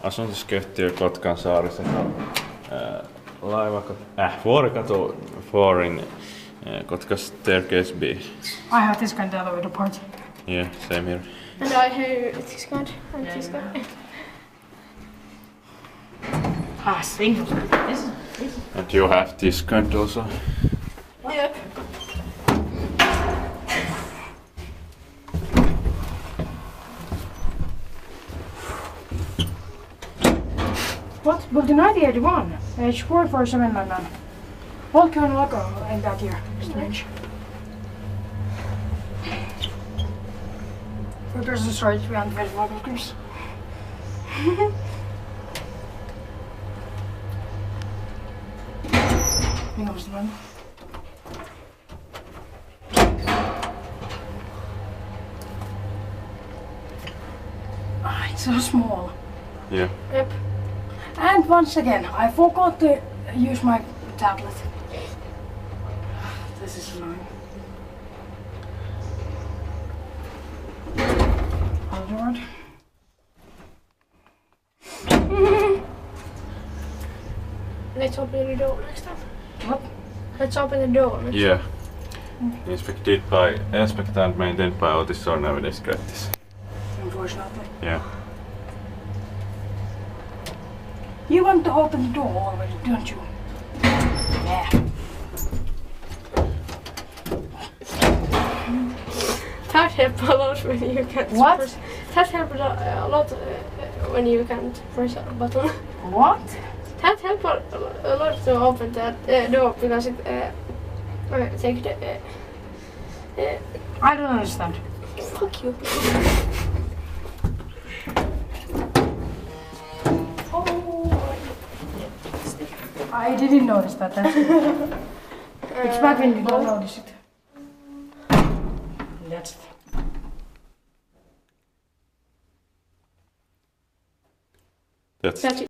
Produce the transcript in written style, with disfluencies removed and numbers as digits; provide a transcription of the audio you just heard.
Asuntoskeittiö Kotkan saarissa. Vuorikatu 4 in Kotka staircase B. I have this kind of elevator part. Yeah, same here. And I have this kind and this kind. Single. This is. And you have this kind also. Yep. What? Built in 1981. Age 44799. What kind of logo in that year? Strange. For person storage behind the logo screens. Hang on, one. It's so small. Yeah. Yep. And once again, I forgot to use my tablet. This is annoying. Lord. Let's open the door next time. What? Let's open the door next Yeah. Inspected and maintained by Otis or nowadays gratis. Unfortunately. Yeah. You want to open the door already, don't you? Yeah. That helps a lot when you can't What? press. That helps a lot when you can't press a button. What? That helps a lot to open that door because it takes the. I don't understand. Fuck you. I didn't notice that. That's it. It's bad when you don't notice it. That's it. That's That's it.